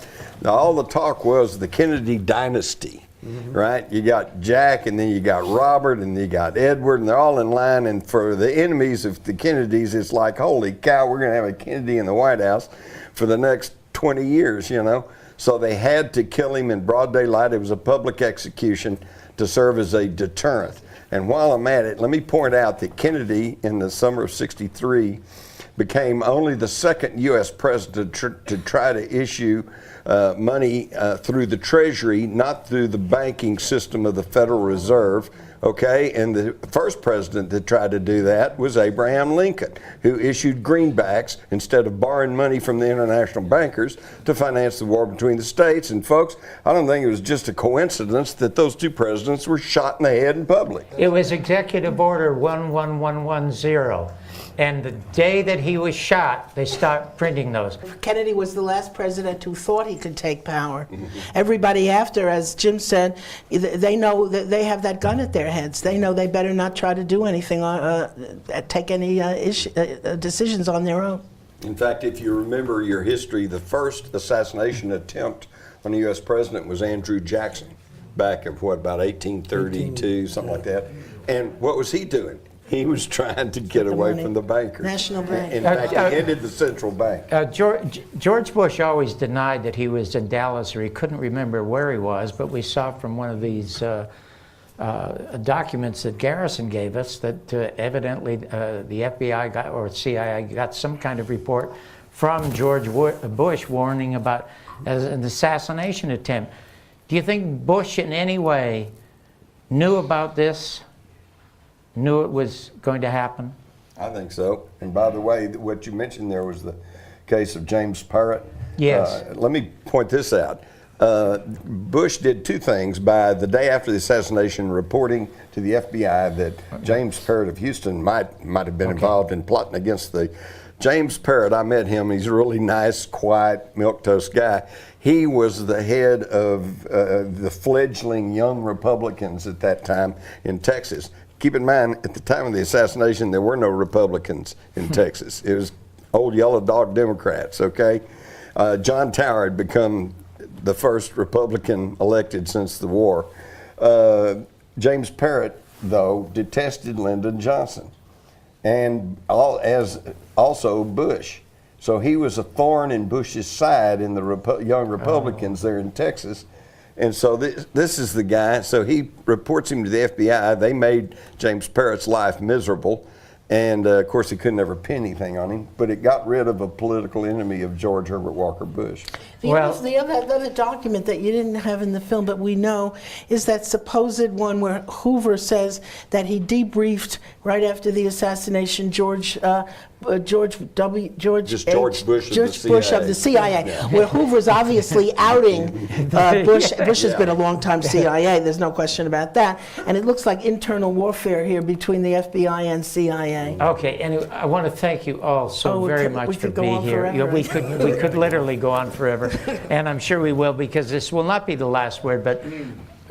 all the talk was the Kennedy dynasty. Mm-hmm. Right? You got Jack, and then you got Robert, and you got Edward, and they're all in line. And for the enemies of the Kennedys, it's like, holy cow, we're going to have a Kennedy in the White House for the next 20 years, you know. So they had to kill him in broad daylight. It was a public execution to serve as a deterrent. And while I'm at it, let me point out that Kennedy, in the summer of '63, became only the second U.S. president to try to issue money through the Treasury, not through the banking system of the Federal Reserve. Okay, and the first president that tried to do that was Abraham Lincoln, who issued greenbacks instead of borrowing money from the international bankers to finance the war between the states. And folks, I don't think it was just a coincidence that those two presidents were shot in the head in public. It was Executive Order 11110. And the day that he was shot, they stopped printing those. Kennedy was the last president who thought he could take power. Everybody after, as Jim said, they know that they have that gun at their heads. They know they better not try to do anything, take any decisions on their own. In fact, if you remember your history, the first assassination attempt on a U.S. president was Andrew Jackson, back in what, about 1832, something like that. And what was he doing? He was trying to get away from the bankers. National Bank. In fact, he ended the central bank. George Bush always denied that he was in Dallas, or he couldn't remember where he was, but we saw from one of these documents that Garrison gave us that evidently the FBI got, or CIA got some kind of report from George Bush warning about an assassination attempt. Do you think Bush in any way knew about this? Knew it was going to happen? I think so. And by the way, what you mentioned there was the case of James Parrott. Yes. Let me point this out. Bush did two things by the day after the assassination, reporting to the FBI that James Parrott of Houston might have been involved in plotting against the James Parrott. I met him. He's a really nice, quiet, milquetoast guy. He was the head of the fledgling young Republicans at that time in Texas. Keep in mind, at the time of the assassination, there were no Republicans in Texas. It was old yellow dog Democrats, okay? John Tower had become the first Republican elected since the war. James Parrott, though, detested Lyndon Johnson, and as also Bush. So he was a thorn in Bush's side in the young Republicans there in Texas. And so this is the guy, so he reports him to the FBI. They made James Parrott's life miserable. And of course, he could never pin anything on him, but it got rid of a political enemy of George Herbert Walker Bush. The other document that you didn't have in the film, but we know, is that supposed one where Hoover says that he debriefed right after the assassination George Bush of the CIA, Yeah. where Hoover's obviously outing Bush. Bush has been a long-time CIA, there's no question about that. And it looks like internal warfare here between the FBI and CIA. Okay, and I want to thank you all so very much for being here. You know, we could literally go on forever, and I'm sure we will, because this will not be the last word. But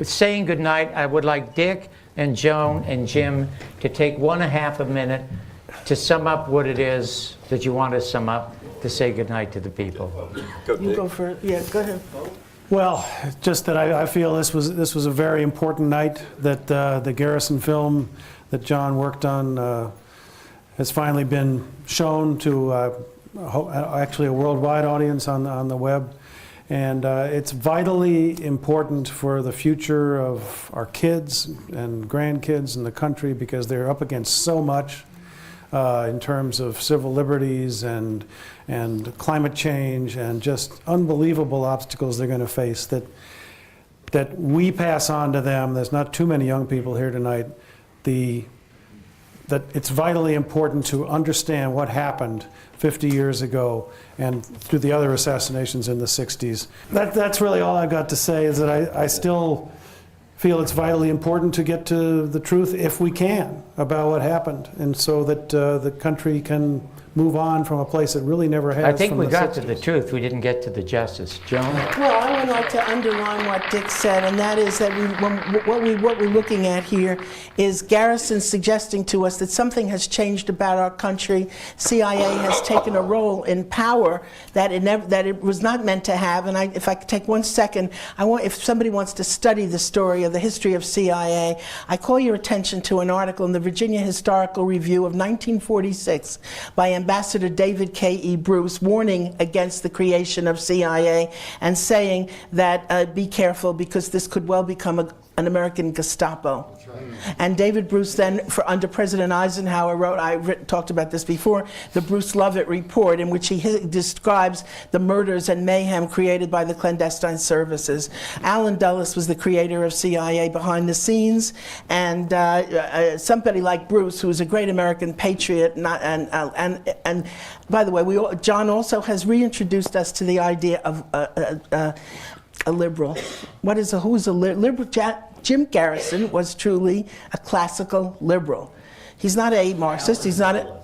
saying goodnight, I would like Dick and Joan and Jim to take 1.5 minutes to sum up what it is that you want to sum up, to say goodnight to the people. You go for it. Yeah, go ahead. Well, just that I feel this was a very important night, that the Garrison film that John worked on has finally been shown to actually a worldwide audience on the web. And it's vitally important for the future of our kids and grandkids in the country, because they're up against so much in terms of civil liberties and climate change and just unbelievable obstacles they're going to face that we pass on to them. There's not too many young people here tonight. That it's vitally important to understand what happened 50 years ago and through the other assassinations in the 60s. That's really all I've got to say, is that I still feel it's vitally important to get to the truth, if we can, about what happened, and so that the country can move on from a place it really never has. I think from we the got 60s. to the truth. We didn't get to the justice. Joan? Well, I would like to underline what Dick said, and that is that what we're looking at here is Garrison suggesting to us that something has changed about our country. CIA has taken a role in power that it was not meant to have. And if I could take 1 second, if somebody wants to study the story of the history of CIA, I call your attention to an article in the Virginia Historical Review of 1946 by Ambassador David K.E. Bruce, warning against the creation of CIA and saying that be careful, because this could well become an American Gestapo. And David Bruce then, under President Eisenhower, talked about this before, the Bruce Lovett Report, in which he describes the murders and mayhem created by the clandestine services. Alan Dulles was the creator of CIA Behind the Scenes, and somebody like Bruce, who was a great American patriot, and by the way, John also has reintroduced us to the idea of a liberal. Who's a liberal? Jim Garrison was truly a classical liberal. He's not a Marxist. He's not a.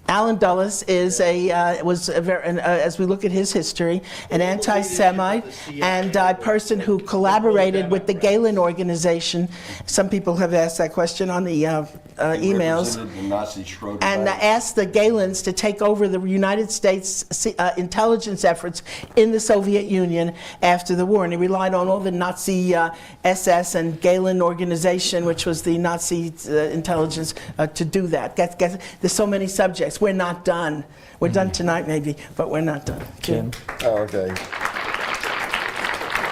Alan Dulles is as we look at his history, an anti-Semite and a person who collaborated with the Galen organization. Some people have asked that question on the emails. And asked the Galens to take over the United States intelligence efforts in the Soviet Union after the war. And he relied on all the Nazi SS and Galen organization, which was the Nazi intelligence, to do that. There's so many subjects. We're not done. We're done tonight, maybe, but we're not done. Jim. Oh, okay.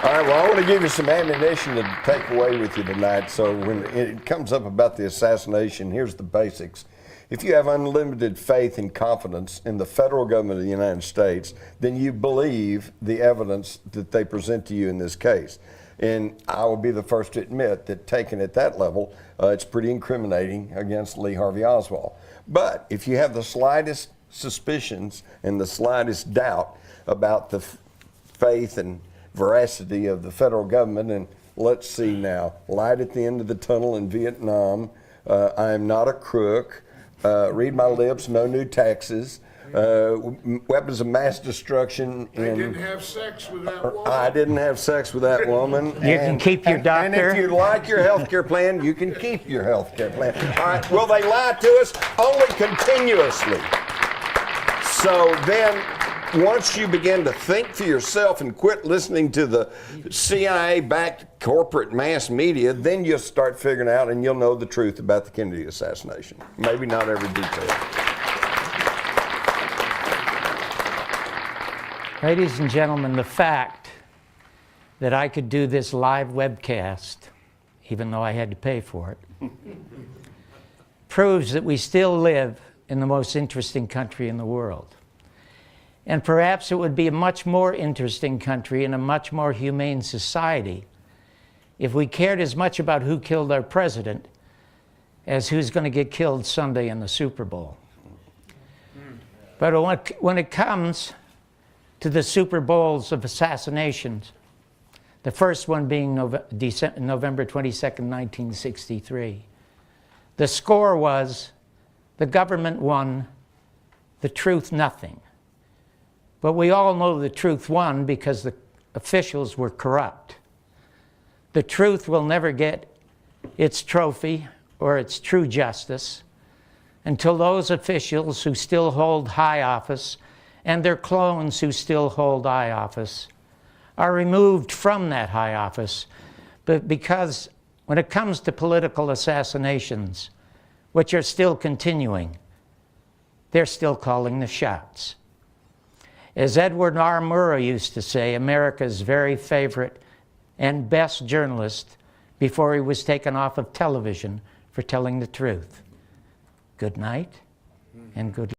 All right, well, I want to give you some ammunition to take away with you tonight. So when it comes up about the assassination, here's the basics. If you have unlimited faith and confidence in the federal government of the United States, then you believe the evidence that they present to you in this case. And I will be the first to admit that taken at that level, it's pretty incriminating against Lee Harvey Oswald. But if you have the slightest suspicions and the slightest doubt about the faith and veracity of the federal government, and let's see now, light at the end of the tunnel in Vietnam, I am not a crook, read my lips, no new taxes, weapons of mass destruction. I didn't have sex with that woman. I didn't have sex with that woman. You can keep your doctor. And if you like your health care plan, you can keep your health care plan. All right, well, they lie to us only continuously. So then, once you begin to think for yourself and quit listening to the CIA-backed corporate mass media, then you'll start figuring out and you'll know the truth about the Kennedy assassination. Maybe not every detail. Ladies and gentlemen, the fact that I could do this live webcast, even though I had to pay for it, proves that we still live in the most interesting country in the world. And perhaps it would be a much more interesting country and a much more humane society if we cared as much about who killed our president as who's going to get killed Sunday in the Super Bowl. But when it comes to the Super Bowls of assassinations, the first one being November 22nd, 1963. The score was, the government won, the truth nothing. But we all know the truth won because the officials were corrupt. The truth will never get its trophy or its true justice until those officials who still hold high office and their clones who still hold high office are removed from that high office. But because when it comes to political assassinations, which are still continuing, they're still calling the shots. As Edward R. Murrow used to say, America's very favorite and best journalist before he was taken off of television for telling the truth. Good night and good